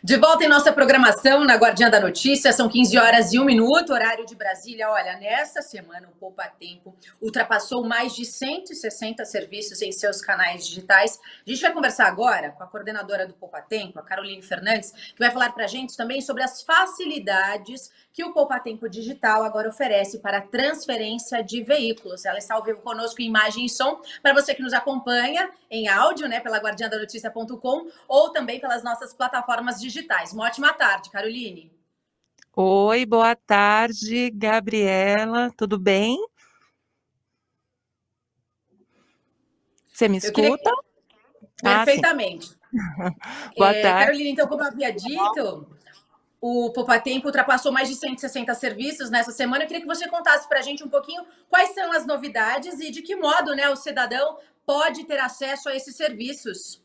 De volta em nossa programação na Guardiã da Notícia, são 15 horas e 1 minuto, horário de Brasília. Olha, nesta semana o Poupa Tempo ultrapassou mais de 160 serviços em seus canais digitais. A gente vai conversar agora com a coordenadora do Poupa Tempo, a Caroline Fernandes, que vai falar para a gente também sobre as facilidades que o Poupa Tempo Digital agora oferece para transferência de veículos. Ela está ao vivo conosco em imagem e som, para você que nos acompanha em áudio, né, pela guardiandanoticia.com ou também pelas nossas plataformas digitais. Uma ótima tarde, Caroline. Oi, boa tarde, Gabriela, tudo bem? Você me Eu queria escuta? Ah, sim. perfeitamente. Boa tarde. Caroline, então, como eu havia dito, o Poupa Tempo ultrapassou mais de 160 serviços nessa semana. Eu queria que você contasse para a gente um pouquinho quais são as novidades e de que modo, né, o cidadão pode ter acesso a esses serviços.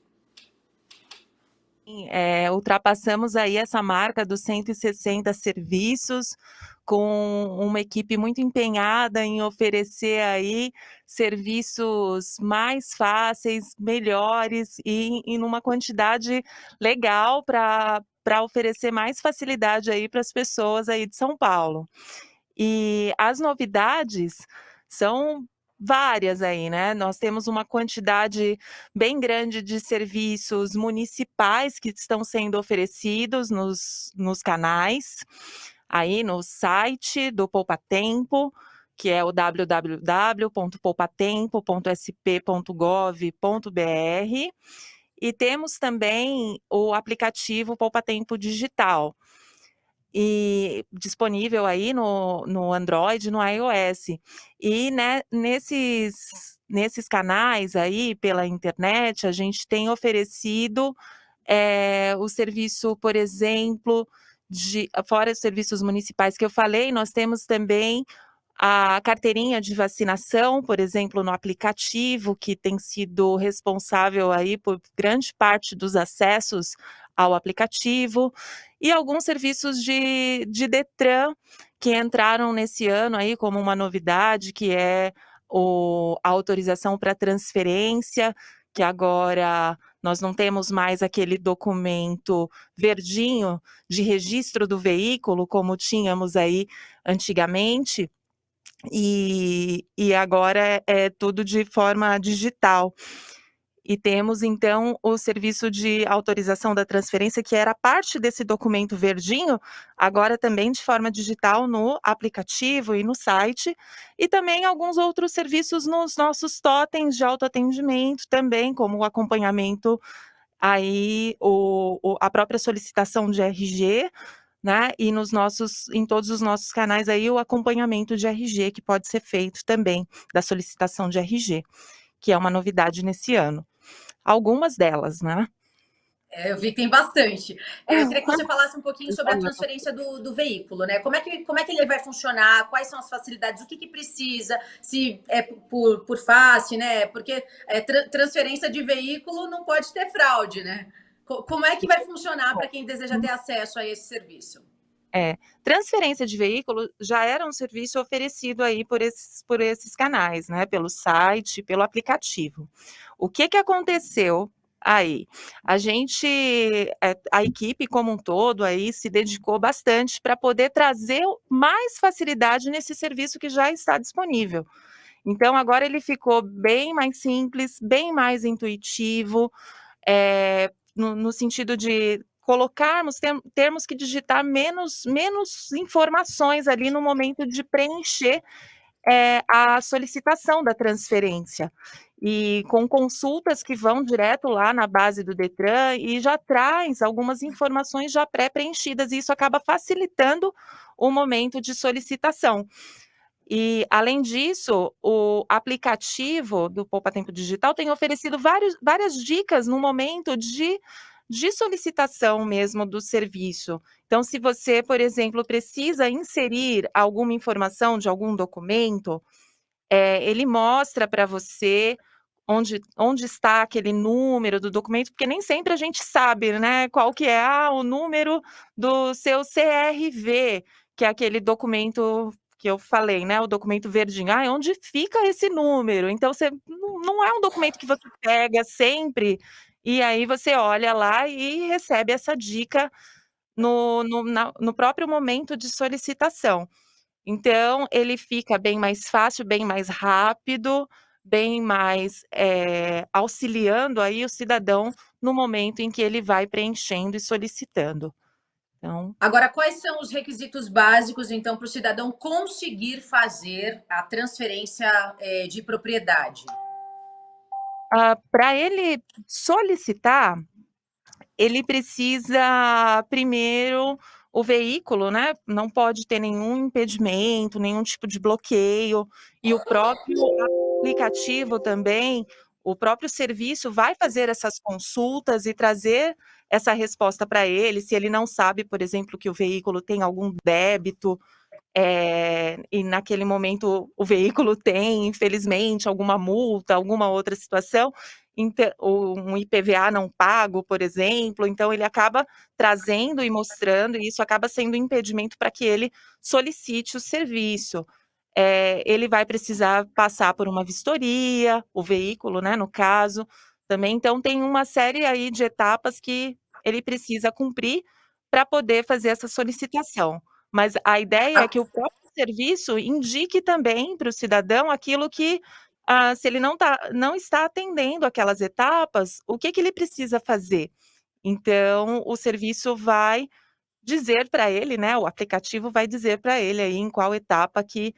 Ultrapassamos aí essa marca dos 160 serviços, com uma equipe muito empenhada em oferecer aí serviços mais fáceis, melhores e numa quantidade legal para oferecer mais facilidade aí para as pessoas aí de São Paulo. E as novidades são várias aí, né, nós temos uma quantidade bem grande de serviços municipais que estão sendo oferecidos nos canais, aí no site do Poupa Tempo, que é o www.poupatempo.sp.gov.br, e temos também o aplicativo Poupa Tempo Digital. E disponível aí no Android, no iOS. E, né, nesses canais aí, pela internet, a gente tem oferecido, o serviço, por exemplo, fora os serviços municipais que eu falei, nós temos também a carteirinha de vacinação, por exemplo, no aplicativo, que tem sido responsável aí por grande parte dos acessos ao aplicativo, e alguns serviços de Detran que entraram nesse ano aí como uma novidade, que é a autorização para transferência, que agora nós não temos mais aquele documento verdinho de registro do veículo, como tínhamos aí antigamente, e agora é tudo de forma digital. E temos então o serviço de autorização da transferência, que era parte desse documento verdinho, agora também de forma digital no aplicativo e no site, e também alguns outros serviços nos nossos totens de autoatendimento também, como o acompanhamento aí, a própria solicitação de RG, né, e em todos os nossos canais aí, o acompanhamento de RG, que pode ser feito também, da solicitação de RG, que é uma novidade nesse ano. Algumas delas, né. Eu vi que tem bastante. Eu queria que você falasse um pouquinho sobre a transferência do veículo, né? Como é que ele vai funcionar? Quais são as facilidades? O que precisa? Se é por face, né? Porque transferência de veículo não pode ter fraude, né? Como é que vai funcionar para quem deseja ter acesso a esse serviço? Transferência de veículo já era um serviço oferecido aí por esses canais, né, pelo site, pelo aplicativo. O que aconteceu aí? A equipe como um todo aí se dedicou bastante para poder trazer mais facilidade nesse serviço que já está disponível. Então agora ele ficou bem mais simples, bem mais intuitivo, no sentido de termos que digitar menos informações ali no momento de preencher, a solicitação da transferência. E com consultas que vão direto lá na base do Detran e já traz algumas informações já pré-preenchidas, e isso acaba facilitando o momento de solicitação. E, além disso, o aplicativo do Poupa Tempo Digital tem oferecido várias dicas no momento de solicitação mesmo do serviço. Então, se você, por exemplo, precisa inserir alguma informação de algum documento, ele mostra para você onde está aquele número do documento, porque nem sempre a gente sabe, né, qual que é o número do seu CRV, que é aquele documento que eu falei, né, o documento verdinho. Onde fica esse número? Então você não é um documento que você pega sempre e aí você olha lá e recebe essa dica no próprio momento de solicitação. Então, ele fica bem mais fácil, bem mais rápido, bem mais, auxiliando aí o cidadão no momento em que ele vai preenchendo e solicitando. Então, Agora, quais são os requisitos básicos, então, para o cidadão conseguir fazer a transferência de propriedade? para ele solicitar, ele precisa primeiro o veículo, né, não pode ter nenhum impedimento, nenhum tipo de bloqueio, e o próprio aplicativo também, o próprio serviço vai fazer essas consultas e trazer essa resposta para ele, se ele não sabe, por exemplo, que o veículo tem algum débito, e naquele momento o veículo tem, infelizmente, alguma multa, alguma outra situação, ou um IPVA não pago, por exemplo, então ele acaba trazendo e mostrando, e isso acaba sendo um impedimento para que ele solicite o serviço. Ele vai precisar passar por uma vistoria, o veículo, né, no caso, também, então tem uma série aí de etapas que ele precisa cumprir para poder fazer essa solicitação. Mas a ideia é que o próprio serviço indique também para o cidadão aquilo que, se ele não está atendendo aquelas etapas, o que que ele precisa fazer. Então, o serviço vai dizer para ele, né, o aplicativo vai dizer para ele aí em qual etapa que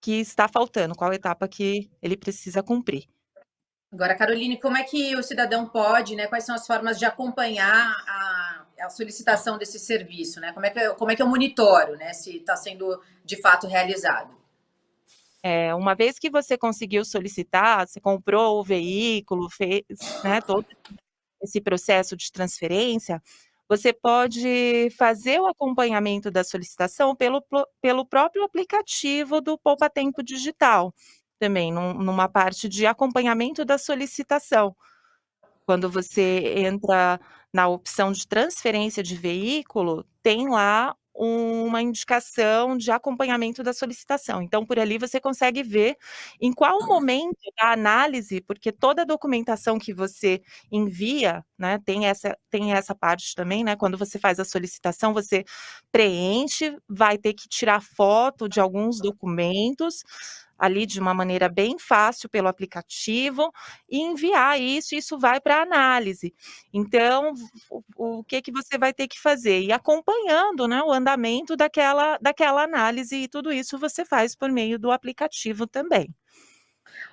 está faltando, qual etapa que ele precisa cumprir. Agora, Caroline, como é que o cidadão pode, né? Quais são as formas de acompanhar a solicitação desse serviço, né? Como é que eu monitoro, né? Se está sendo de fato realizado? Uma vez que você conseguiu solicitar, você comprou o veículo, fez, né, todo esse processo de transferência, você pode fazer o acompanhamento da solicitação pelo próprio aplicativo do Poupa Tempo Digital, também numa parte de acompanhamento da solicitação. Quando você entra na opção de transferência de veículo, tem lá uma indicação de acompanhamento da solicitação. Então, por ali você consegue ver em qual momento da análise, porque toda a documentação que você envia, né, tem essa parte também, né, quando você faz a solicitação, você preenche, vai ter que tirar foto de alguns documentos, ali de uma maneira bem fácil pelo aplicativo, e enviar isso, e isso vai para análise. Então, o que que você vai ter que fazer? Ir acompanhando, né, o andamento daquela análise, e tudo isso você faz por meio do aplicativo também.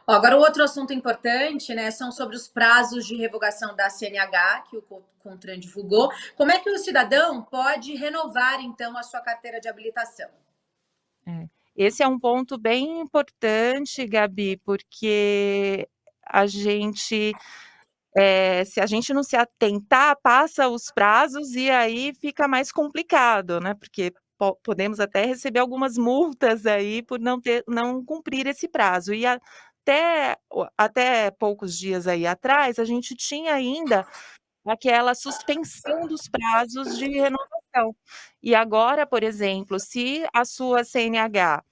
Ó, agora, o outro assunto importante, né, são sobre os prazos de revogação da CNH, que o CONTRAN divulgou. Como é que o cidadão pode renovar, então, a sua carteira de habilitação? É. Esse é um ponto bem importante, Gabi, porque a gente, se a gente não se atentar, passa os prazos e aí fica mais complicado, né, porque podemos até receber algumas multas aí por não cumprir esse prazo. E até poucos dias aí atrás, a gente tinha ainda aquela suspensão dos prazos de renovação. E agora, por exemplo, se a sua CNH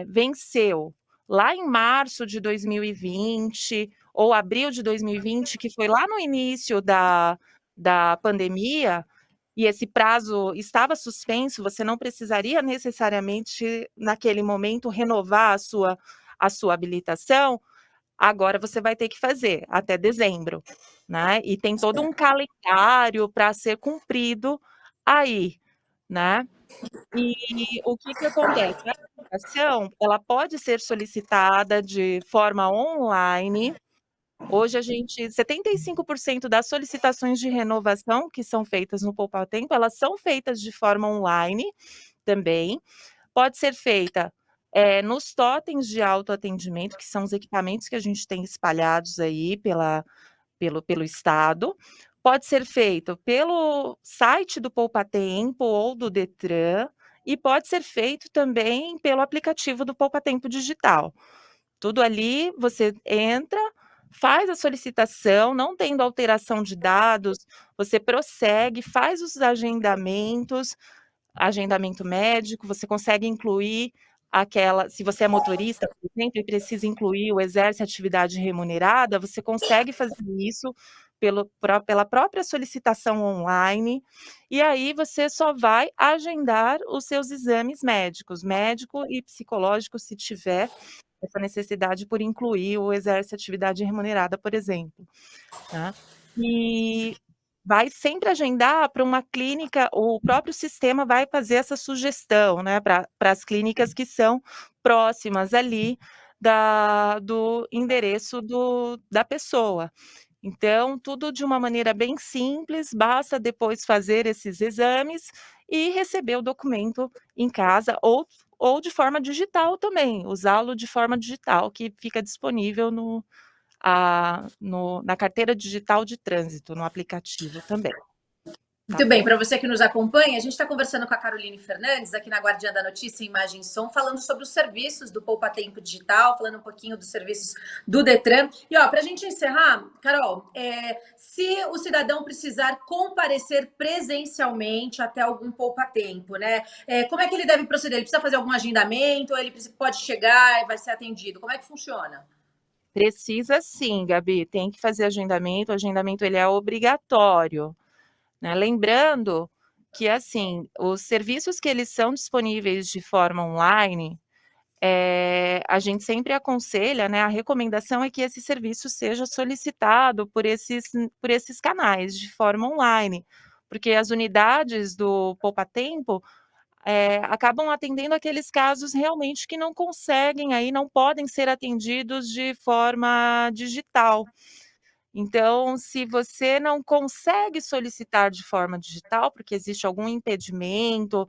venceu lá em março de 2020 ou abril de 2020, que foi lá no início da pandemia, e esse prazo estava suspenso, você não precisaria necessariamente, naquele momento, renovar a sua habilitação, agora você vai ter que fazer até dezembro, né, e tem todo um calendário para ser cumprido aí, né. E o que que acontece? A habilitação, ela pode ser solicitada de forma online. Hoje a gente 75% das solicitações de renovação que são feitas no Poupa Tempo, elas são feitas de forma online também. Pode ser feita, nos totens de autoatendimento, que são os equipamentos que a gente tem espalhados aí pelo estado. Pode ser feito pelo site do Poupa Tempo ou do Detran, e pode ser feito também pelo aplicativo do Poupa Tempo Digital. Tudo ali, você entra, faz a solicitação, não tendo alteração de dados, você prossegue, faz os agendamentos, agendamento médico, você consegue incluir se você é motorista, por exemplo, e precisa incluir o exerce atividade remunerada, você consegue fazer isso pela própria solicitação online, e aí você só vai agendar os seus exames médicos, médico e psicológico, se tiver essa necessidade por incluir ou exerce atividade remunerada, por exemplo, né. E vai sempre agendar para uma clínica, o próprio sistema vai fazer essa sugestão, né, para as clínicas que são próximas ali do endereço da pessoa. Então, tudo de uma maneira bem simples, basta depois fazer esses exames e receber o documento em casa ou de forma digital também, usá-lo de forma digital, que fica disponível na carteira digital de trânsito, no aplicativo também, tá Muito bem, bom? para você que nos acompanha, a gente está conversando com a Caroline Fernandes, aqui na Guardiã da Notícia, Imagem e Som, falando sobre os serviços do Poupa Tempo Digital, falando um pouquinho dos serviços do Detran. E, ó, para a gente encerrar, Carol, se o cidadão precisar comparecer presencialmente até algum Poupa Tempo, né? Como é que ele deve proceder? Ele precisa fazer algum agendamento ou ele pode chegar e vai ser atendido? Como é que funciona? Precisa sim, Gabi, tem que fazer agendamento, o agendamento ele é obrigatório, né. Lembrando que, assim, os serviços que eles são disponíveis de forma online, a gente sempre aconselha, né, a recomendação é que esse serviço seja solicitado por esses canais de forma online, porque as unidades do Poupa Tempo, acabam atendendo aqueles casos realmente que não conseguem aí, não podem ser atendidos de forma digital. Então, se você não consegue solicitar de forma digital, porque existe algum impedimento,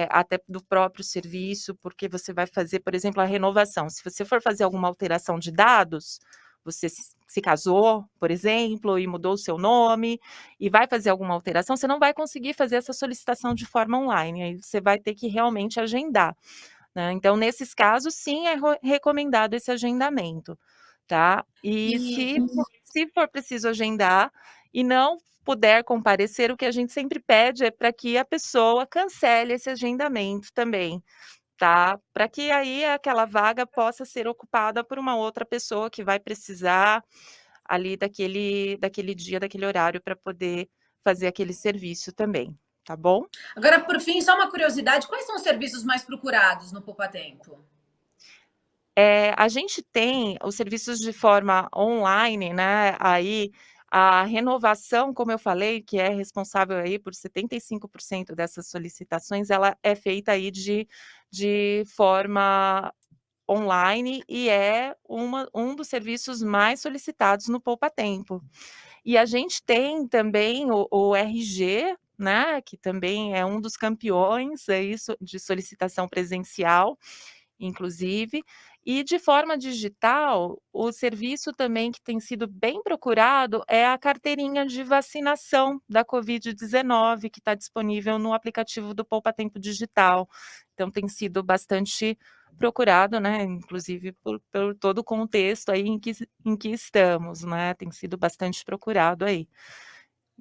até do próprio serviço, porque você vai fazer, por exemplo, a renovação. Se você for fazer alguma alteração de dados, você se casou, por exemplo, e mudou o seu nome, e vai fazer alguma alteração, você não vai conseguir fazer essa solicitação de forma online, aí você vai ter que realmente agendar, né. Então, nesses casos, sim, é recomendado esse agendamento, tá. E E se for preciso agendar e não puder comparecer, o que a gente sempre pede é para que a pessoa cancele esse agendamento também, tá. Para que aí aquela vaga possa ser ocupada por uma outra pessoa que vai precisar ali daquele dia, daquele horário para poder fazer aquele serviço também, tá bom? agora, por fim, só uma curiosidade: quais são os serviços mais procurados no Poupa Tempo? A gente tem os serviços de forma online, né, aí a renovação, como eu falei, que é responsável aí por 75% dessas solicitações, ela é feita aí de forma online e é um dos serviços mais solicitados no Poupa Tempo. E a gente tem também o RG, né, que também é um dos campeões aí de solicitação presencial, inclusive. E de forma digital, o serviço também que tem sido bem procurado é a carteirinha de vacinação da Covid-19, que está disponível no aplicativo do Poupa Tempo Digital. Então tem sido bastante procurado, né, inclusive por todo o contexto aí em que estamos, né, tem sido bastante procurado aí.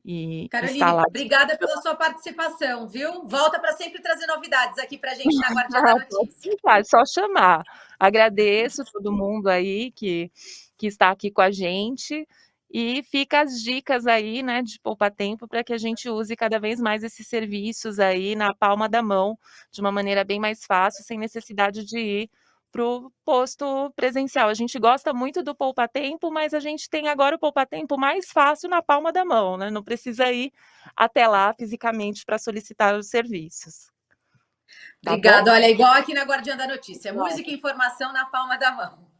E está Caroline, lá obrigada pela sua participação, viu? Volta para sempre trazer novidades aqui para a gente na Guardiã da pode Notícia. deixar, é só chamar. Agradeço todo mundo aí que está aqui com a gente, e fica as dicas aí, né, de Poupa Tempo para que a gente use cada vez mais esses serviços aí na palma da mão, de uma maneira bem mais fácil, sem necessidade de ir para o posto presencial. A gente gosta muito do Poupa Tempo, mas a gente tem agora o Poupa Tempo mais fácil na palma da mão, né, não precisa ir até lá fisicamente para solicitar os serviços. Tá bom? Obrigada. Olha, igual aqui na Guardiã da Notícia. Música e informação na palma da mão.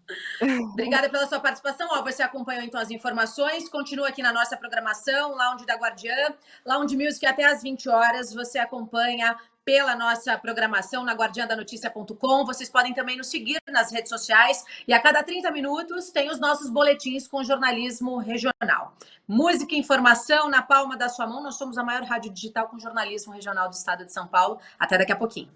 Obrigada pela sua participação. Ó, você acompanhou então as informações. Continua aqui na nossa programação, Lounge da Guardiã, Lounge Music até às 20 horas. Você acompanha pela nossa programação na guardiandanoticia.com. Vocês podem também nos seguir nas redes sociais e a cada 30 minutos tem os nossos boletins com jornalismo regional. Música e informação na palma da sua mão. Nós somos a maior rádio digital com jornalismo regional do estado de São Paulo. Até daqui a pouquinho.